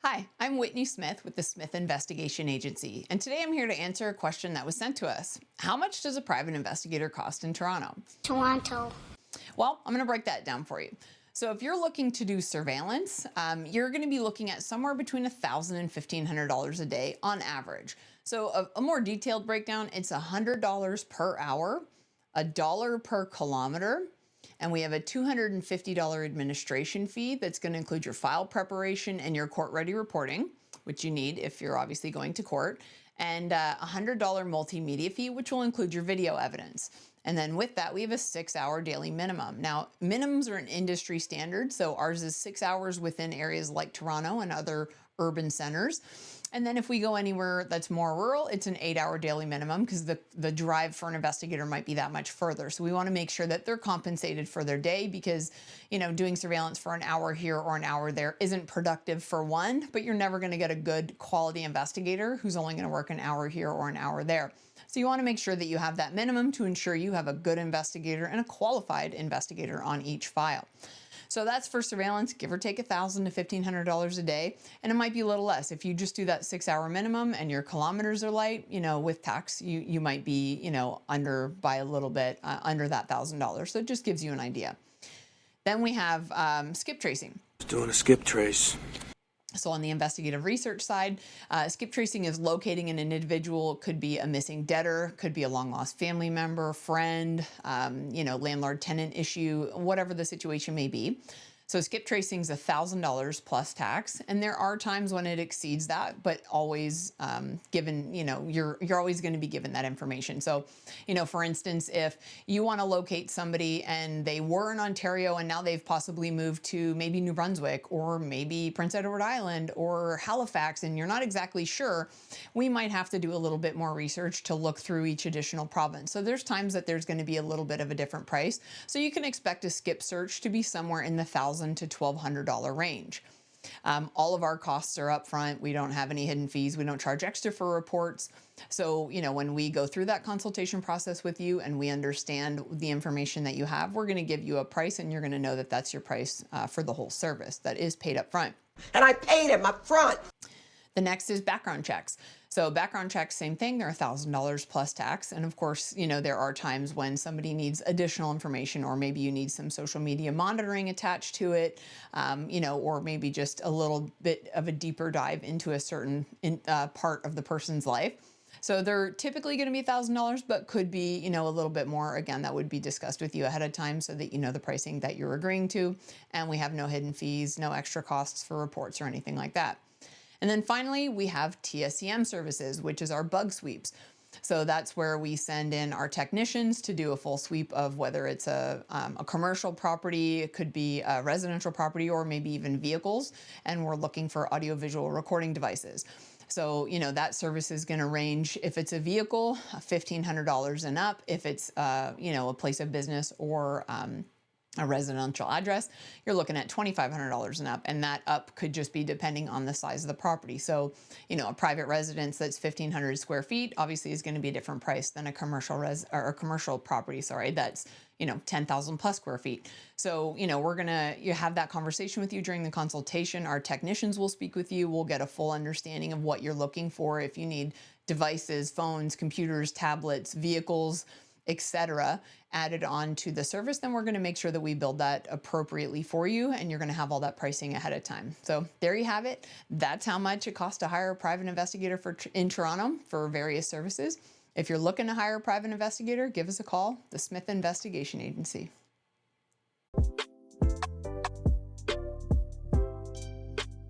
Hi, I'm Whitney Smith with the Smith Investigation Agency, and today I'm here to answer a question that was sent to us. How much does a private investigator cost in Toronto? Toronto. Well, I'm going to break that down for you. So if you're looking to do surveillance, you're going to be looking at somewhere between $1,000 and $1,500 a day on average. So a more detailed breakdown, it's $100 per hour, $1 per kilometer, and we have a $250 administration fee that's going to include your file preparation and your court-ready reporting, which you need if you're obviously going to court, and a $100 multimedia fee, which will include your video evidence. And then with that, we have a 6-hour daily minimum. Now, minimums are an industry standard, so ours is 6 hours within areas like Toronto and other urban centers. And then if we go anywhere that's more rural, it's an 8-hour daily minimum because the drive for an investigator might be that much further. So we want to make sure that they're compensated for their day because, doing surveillance for an hour here or an hour there isn't productive for one, but you're never going to get a good quality investigator who's only going to work an hour here or an hour there. So you want to make sure that you have that minimum to ensure you have a good investigator and a qualified investigator on each file. So that's for surveillance, give or take $1,000 to $1,500 a day. And it might be a little less. If you just do that 6-hour minimum and your kilometers are light, with tax, you might be, under by a little bit, under that $1,000. So it just gives you an idea. Then we have skip tracing. Doing a skip trace. So on the investigative research side, skip tracing is locating an individual. It could be a missing debtor, could be a long lost family member, friend, landlord-tenant issue, whatever the situation may be. So skip tracing is $1,000 plus tax, and there are times when it exceeds that, but always given, you're always going to be given that information. So, for instance, if you want to locate somebody and they were in Ontario and now they've possibly moved to maybe New Brunswick or maybe Prince Edward Island or Halifax, and you're not exactly sure, we might have to do a little bit more research to look through each additional province. So there's times that there's going to be a little bit of a different price. So you can expect a skip search to be somewhere in the $1,000 to $1,200 range. All of our costs are upfront. We don't have any hidden fees. We don't charge extra for reports. So, when we go through that consultation process with you and we understand the information that you have, we're going to give you a price and you're going to know that that's your price for the whole service that is paid up front. And I paid him up front. The next is background checks. So background checks, same thing, they're $1,000 plus tax. And of course, there are times when somebody needs additional information, or maybe you need some social media monitoring attached to it, or maybe just a little bit of a deeper dive into a certain part of the person's life. So they're typically going to be $1,000, but could be, a little bit more. Again, that would be discussed with you ahead of time so that you know the pricing that you're agreeing to. And we have no hidden fees, no extra costs for reports or anything like that. And then finally, we have TSCM services, which is our bug sweeps. So that's where we send in our technicians to do a full sweep of whether it's a commercial property, it could be a residential property, or maybe even vehicles. And we're looking for audiovisual recording devices. So, that service is going to range, if it's a vehicle, $1,500 and up. If it's, a place of business or a residential address, you're looking at $2,500 and up, and that up could just be depending on the size of the property. So, a private residence that's 1,500 square feet obviously is going to be a different price than a commercial commercial property, that's 10,000 plus square feet. So, we're gonna have that conversation with you during the consultation. Our technicians will speak with you. We'll get a full understanding of what you're looking for. If you need devices, phones, computers, tablets, vehicles, etc., added on to the service, then we're going to make sure that we build that appropriately for you, and you're going to have all that pricing ahead of time. So there you have it. That's how much it costs to hire a private investigator in Toronto for various services. If you're looking to hire a private investigator, give us a call, the Smith Investigation Agency.